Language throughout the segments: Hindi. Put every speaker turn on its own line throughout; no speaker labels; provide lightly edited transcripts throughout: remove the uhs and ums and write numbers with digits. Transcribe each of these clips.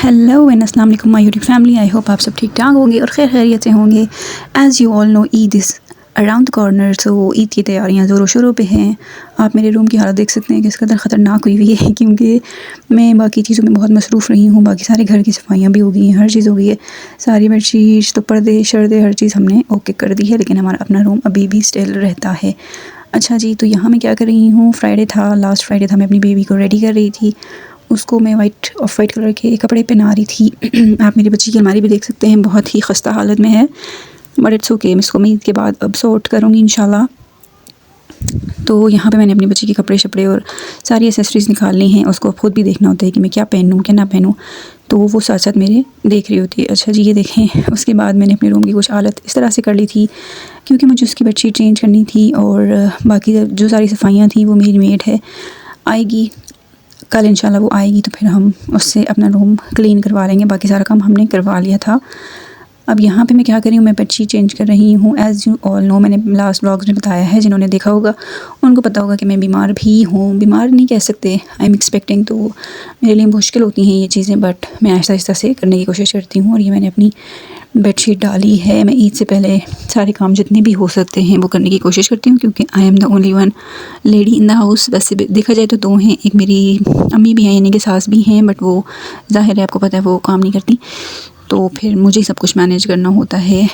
हेलो एंड अस्सलाम वालेकुम my YouTube family. I hope आप सब ठीक ठाक होंगे और खैर खैरियत से होंगे। As you all know Eid is around the corner, so Eid की तैयारियां ज़ोरों शोरों पे हैं। आप मेरे रूम की हालत देख सकते हैं किस कदर ख़तरनाक हुई हुई है, क्योंकि मैं बाकी चीज़ों में बहुत मसरूफ़ रही हूँ। बाकी सारे घर की सफाइयाँ भी हो गई हैं, हर चीज़ हो गई है, सारी बेडशीट्स तो पर्दे शर्दे हर चीज़ हमने ओके कर दी है, लेकिन हमारा अपना रूम अभी भी स्टिल रहता है। अच्छा जी, तो यहाँ मैं क्या कर रही हूँ, फ्राइडे था, लास्ट फ्राइडे था, मैं अपनी बेबी को रेडी कर रही थी। उसको मैं ऑफ वाइट कलर के कपड़े पहना रही थी। आप मेरी बच्ची की अलमारी भी देख सकते हैं, बहुत ही खस्ता हालत में है, बट इट्स ओके। इसको मैं ईद के बाद अब सॉर्ट करूँगी इंशाल्लाह। तो यहाँ पे मैंने अपनी बच्ची के कपड़े शपड़े और सारी एसेसरीज़ निकाल ली हैं। उसको खुद भी देखना होता है कि मैं क्या पहनूँ क्या ना पहनूँ, तो वो साथ साथ मेरे देख रही होती है। अच्छा जी, ये देखें, उसके बाद मैंने अपने रूम की कुछ हालत इस तरह से कर ली थी, क्योंकि मुझे उसकी बेडशीट चेंज करनी थी और बाकी जो सारी सफाइयाँ थी वो मेरी मेड है, आएगी कल इंशाल्लाह। वो आएगी तो फिर हम उससे अपना रूम क्लीन करवा लेंगे। बाकी सारा काम हमने करवा लिया था। अब यहाँ पे मैं क्या कर रही हूँ, मैं बेडशीट चेंज कर रही हूँ। एज़ यू ऑल नो, मैंने लास्ट व्लॉग्स में बताया है, जिन्होंने देखा होगा उनको पता होगा कि मैं बीमार भी हूँ। बीमार नहीं कह सकते, आई एम एक्सपेक्टिंग, तो मेरे लिए मुश्किल होती हैं ये चीज़ें, बट मैं आहिस्ता आहिस्ता से करने की कोशिश करती हूँ। और ये मैंने अपनी बेडशीट डाली है। मैं ईद से पहले सारे काम जितने भी हो सकते हैं वो करने की कोशिश करती हूँ, क्योंकि I am the only one lady in the house. वैसे देखा जाए तो दो हैं, एक मेरी अम्मी भी हैं यानी कि सास भी हैं, बट वो ज़ाहिर है आपको पता है वो काम नहीं करती, तो फिर मुझे सब कुछ मैनेज करना होता है।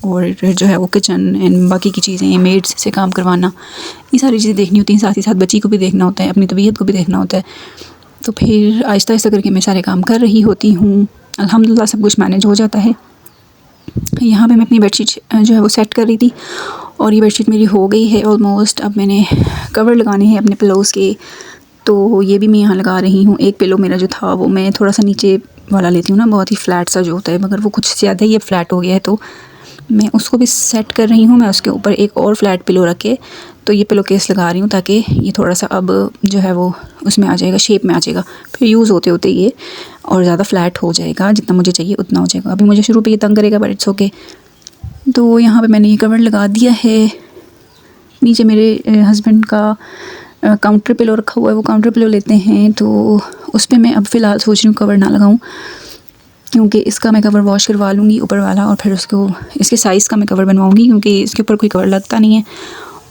और जो है वो किचन एंड बाकी की चीज़ें, मेड्स से काम करवाना, ये सारी चीज़ें देखनी होती हैं। साथ ही साथ बच्ची को भी देखना होता है, अपनी तबीयत को भी देखना होता है। तो फिर आहिस्ता आहिस्ता करके मैं सारे काम कर रही होती हूँ। अल्हम्दुलिल्लाह सब कुछ मैनेज हो जाता है। यहाँ पे मैं अपनी बेडशीट जो है वो सेट कर रही थी, और ये बेडशीट मेरी हो गई है ऑलमोस्ट। अब मैंने कवर लगाने हैं अपने पिलोज़ के, तो ये भी मैं यहाँ लगा रही हूँ। एक पिलो मेरा जो था वो मैं थोड़ा सा नीचे वाला लेती हूँ ना, बहुत ही फ्लैट सा जो होता है, मगर वो कुछ ज़्यादा ही फ्लैट हो गया है, तो मैं उसको भी सेट कर रही हूँ। मैं उसके ऊपर एक और फ्लैट पिलो रख के तो ये पिलो केस लगा रही हूँ, ताकि ये थोड़ा सा अब जो है वो उसमें आ जाएगा, शेप में आ जाएगा। फिर यूज़ होते होते ये और ज़्यादा फ्लैट हो जाएगा, जितना मुझे चाहिए उतना हो जाएगा। अभी मुझे शुरू पे ये तंग करेगा, बट इट्स ओके। तो यहाँ पे मैंने ये कवर लगा दिया है। नीचे मेरे हस्बैंड का काउंटर पिलो रखा हुआ है, वो काउंटर पिलो लेते हैं, तो उस पर मैं अब फ़िलहाल सोच रही हूँ कवर ना लगाऊँ, क्योंकि इसका मैं कवर वॉश करवा लूँगी ऊपर वाला, और फिर उसको इसके साइज़ का मैं कवर बनवाऊँगी, क्योंकि इसके ऊपर कोई कवर लगता नहीं है।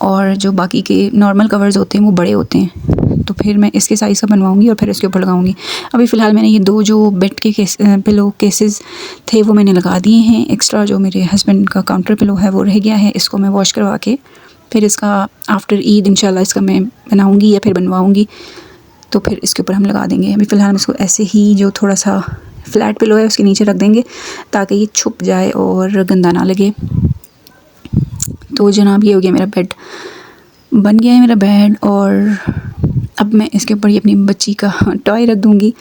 और जो बाकी के नॉर्मल कवर्स होते हैं वो बड़े होते हैं, तो फिर मैं इसके साइज़ का बनवाऊँगी और फिर इसके ऊपर लगाऊँगी। अभी फ़िलहाल मैंने ये दो जो बेड के पिलो केसेस थे वो मैंने लगा दिए हैं। एक्स्ट्रा जो मेरे हस्बैंड का काउंटर पिलो है वो रह गया है, इसको मैं वॉश करवा के फिर इसका आफ्टर ईद इंशाल्लाह इसका मैं बनाऊँगी या फिर बनवाऊँगी, तो फिर इसके ऊपर हम लगा देंगे। अभी फ़िलहाल हम इसको ऐसे ही जो थोड़ा सा फ्लैट पिलो है उसके नीचे रख देंगे, ताकि ये छुप जाए और गंदा ना लगे। तो जनाब, ये हो गया मेरा बेड, बन गया है मेरा बेड। और अब मैं इसके ऊपर ये अपनी बच्ची का टॉय रख दूँगी।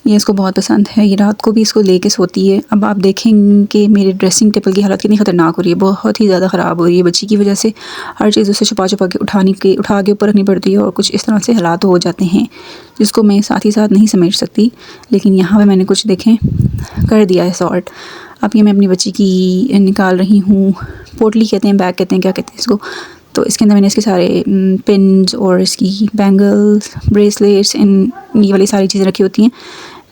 ये इसको बहुत पसंद है, ये रात को भी इसको लेके सोती है। अब आप देखेंगे कि मेरे ड्रेसिंग टेबल की हालत कितनी ख़तरनाक हो रही है, बहुत ही ज़्यादा ख़राब हो रही है बच्ची की वजह से। हर चीज़ उसे छुपा छुपा के उठा के ऊपर रखनी पड़ती है, और कुछ इस तरह से हालात हो जाते हैं जिसको मैं साथ ही साथ नहीं समझ सकती। लेकिन यहाँ पे मैंने कुछ देखें कर दिया है सॉर्ट। अब ये मैं अपनी बच्ची की निकाल रही हूँ, पोटली कहते हैं, बैग कहते हैं, क्या कहते हैं इसको। तो इसके अंदर मैंने इसके सारे पिन्स और इसकी बैंगल्स, ब्रेसलेट्स, ये वाली सारी चीज़ें रखी होती हैं।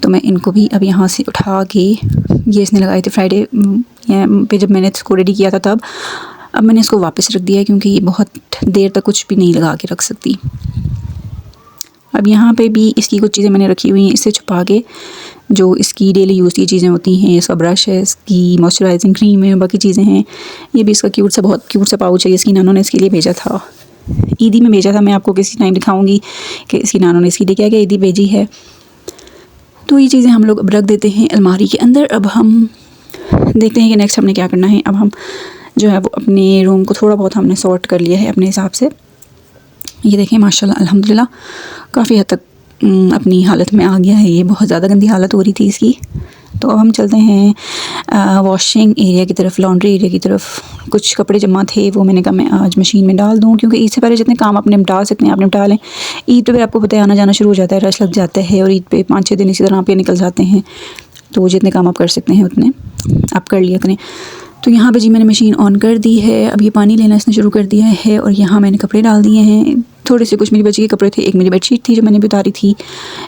तो मैं इनको भी अब यहाँ से उठा के, ये इसने लगाए थे फ्राइडे पे जब मैंने इसको रेडी किया था तब। अब मैंने इसको वापस रख दिया है, क्योंकि ये बहुत देर तक कुछ भी नहीं लगा के रख सकती। अब यहाँ पे भी इसकी कुछ चीज़ें मैंने रखी हुई हैं इससे छुपा के, जो इसकी डेली यूज़ की चीज़ें होती हैं। इसका ब्रश है, इसकी मॉइस्चराइजिंग क्रीम है, बाकी चीज़ें हैं। ये भी इसका बहुत क्यूट सा पाउच है, इसकी नानों ने इसके लिए भेजा था, ईदी में भेजा था। मैं आपको किसी टाइम दिखाऊंगी कि इसकी नानों ने इसके लिए क्या क्या ईदी भेजी है। तो ये चीज़ें हम लोग अब रख देते हैं अलमारी के अंदर। अब हम देखते हैं कि नेक्स्ट हमने क्या करना है। अब हम जो है वो अपने रूम को थोड़ा बहुत हमने सॉर्ट कर लिया है अपने हिसाब से। ये देखें, माशाल्लाह अल्हम्दुलिल्लाह काफ़ी हद तक अपनी हालत में आ गया है। ये बहुत ज़्यादा गंदी हालत हो रही थी इसकी। तो अब हम चलते हैं वॉशिंग एरिया की तरफ, लॉन्ड्री एरिया की तरफ। कुछ कपड़े जमा थे वो मैंने कहा मैं आज मशीन में डाल दूँ, क्योंकि ईद से पहले जितने काम आप निपटा सकते हैं आप निपटा लें। ईद पे फिर आपको पता है आना जाना शुरू हो जाता है, रश लग जाता है, और ईद पे 5-6 दिन इसी तरह पे निकल जाते हैं। तो जितने काम आप कर सकते हैं उतने आप कर लिया करें। तो यहाँ पे जी मैंने मशीन ऑन कर दी है। अब ये पानी लेना इसने शुरू कर दिया है, और यहाँ मैंने कपड़े डाल दिए हैं। थोड़े से कुछ मेरी बच्ची के कपड़े थे, एक मेरी बेडशीट थी जो मैंने भी उतारी थी,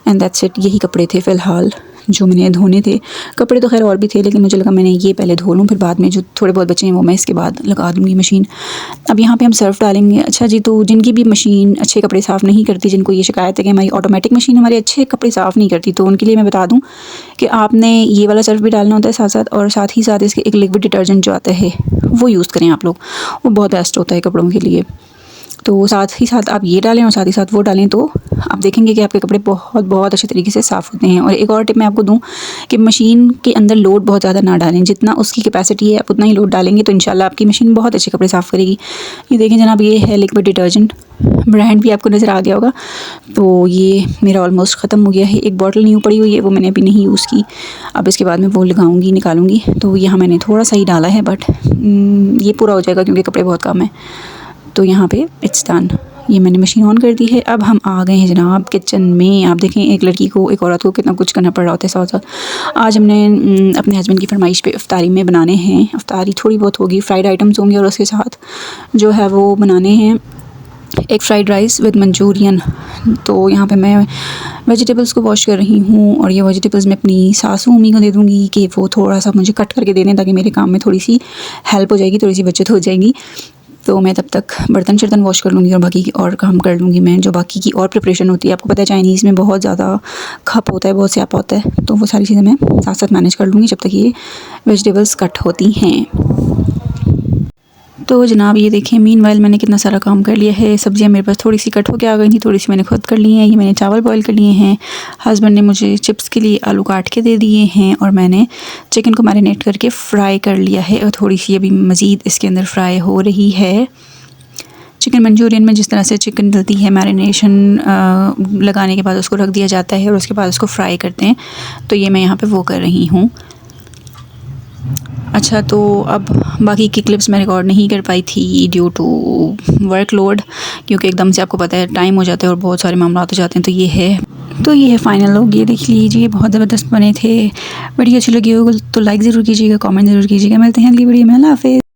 एंड दैट्स इट। यही कपड़े थे फ़िलहाल जो मैंने धोने थे। कपड़े तो खैर और भी थे, लेकिन मुझे लगा मैंने ये पहले धो लूँ, फिर बाद में जो थोड़े बहुत बचे हैं वो मैं इसके बाद लगा दूँगी मशीन। अब यहाँ पे हम सर्फ़ डालेंगे। अच्छा जी, तो जिनकी भी मशीन अच्छे कपड़े साफ़ नहीं करती, जिनको ये शिकायत है कि हमारी ऑटोमेटिक मशीन हमारे अच्छे कपड़े साफ़ नहीं करती, तो उनके लिए मैं बता दूँ कि आपने ये वाला सर्फ़ भी डालना होता है साथ साथ, और साथ ही साथ इसके एक लिक्विड डिटर्जेंट जो आता है वो यूज़ करें आप लोग, वो बहुत बेस्ट होता है कपड़ों के लिए। तो साथ ही साथ आप ये डालें और साथ ही साथ वो डालें, तो आप देखेंगे कि आपके कपड़े बहुत बहुत अच्छे तरीके से साफ़ होते हैं। और एक और टिप मैं आपको दूं कि मशीन के अंदर लोड बहुत ज़्यादा ना डालें, जितना उसकी कैपेसिटी है आप उतना ही लोड डालेंगे तो इंशाल्लाह आपकी मशीन बहुत अच्छे कपड़े साफ़ करेगी। ये देखें जनाब, ये है लिक्विड डिटर्जेंट, ब्रांड भी आपको नज़र आ गया होगा। तो ये मेरा ऑलमोस्ट ख़त्म हो गया है। एक बॉटल न्यू पड़ी हुई है, वो मैंने अभी नहीं यूज़ की, अब इसके बाद में वो लगाऊंगी, निकालूंगी। तो यहाँ मैंने थोड़ा सा ही डाला है, बट ये पूरा हो जाएगा क्योंकि कपड़े बहुत कम है। तो यहाँ पे इट्स डन, ये मैंने मशीन ऑन कर दी है। अब हम आ गए हैं जनाब किचन में। आप देखें एक लड़की को, एक औरत को कितना कुछ करना पड़ रहा होता है साथ साथ। आज हमने अपने हस्बैंड की फरमाइश पे इफ्तारी में बनाने हैं, इफ्तारी थोड़ी बहुत होगी, फ्राइड आइटम्स होंगे और उसके साथ जो है वो बनाने हैं एक फ़्राइड राइस विद मंचूरियन। तो यहाँ पे मैं वेजिटेबल्स को वॉश कर रही हूँ, और ये वेजिटेबल्स मैं अपनी सासू मम्मी को दे दूँगी कि वो थोड़ा सा मुझे कट करके दे दें, ताकि मेरे काम में थोड़ी सी हेल्प हो जाएगी, थोड़ी सी बचत हो जाएगी। तो मैं तब तक बर्तन शर्तन वॉश कर लूँगी और बाकी की और काम कर लूँगी मैं, जो बाकी की और प्रिपरेशन होती है। आपको पता है चाइनीज़ में बहुत ज़्यादा खप होता है, बहुत स्यापा होता है, तो वो सारी चीज़ें मैं साथ साथ मैनेज कर लूँगी जब तक ये वेजिटेबल्स कट होती हैं। तो जनाब ये देखें, मीनवाइल मैंने कितना सारा काम कर लिया है। सब्जियां मेरे पास थोड़ी सी कट होकर आ गई थी, थोड़ी सी मैंने खुद कर ली हैं। ये मैंने चावल बॉईल कर लिए हैं, हस्बैंड ने मुझे चिप्स के लिए आलू काट के दे दिए हैं, और मैंने चिकन को मैरिनेट करके फ़्राई कर लिया है, और थोड़ी सी अभी मज़ीद इसके अंदर फ्राई हो रही है। चिकन मंचूरियन में जिस तरह से चिकन डलती है, मैरिनेशन लगाने के बाद उसको रख दिया जाता है और उसके बाद उसको फ्राई करते हैं, तो ये मैं यहाँ पे वो कर रही हूँ। अच्छा, तो अब बाकी की क्लिप्स मैं रिकॉर्ड नहीं कर पाई थी ड्यू टू वर्कलोड, क्योंकि एकदम से आपको पता है टाइम हो जाता है और बहुत सारे मामला हो जाते हैं। तो ये है फ़ाइनल लुक, ये देख लीजिए, बहुत ज़बरदस्त बने थे। वीडियो अच्छी लगी हो तो लाइक ज़रूर कीजिएगा, कमेंट ज़रूर कीजिएगा। मिलते हैं अगली वीडियो में, अल्लाह हाफ़िज़।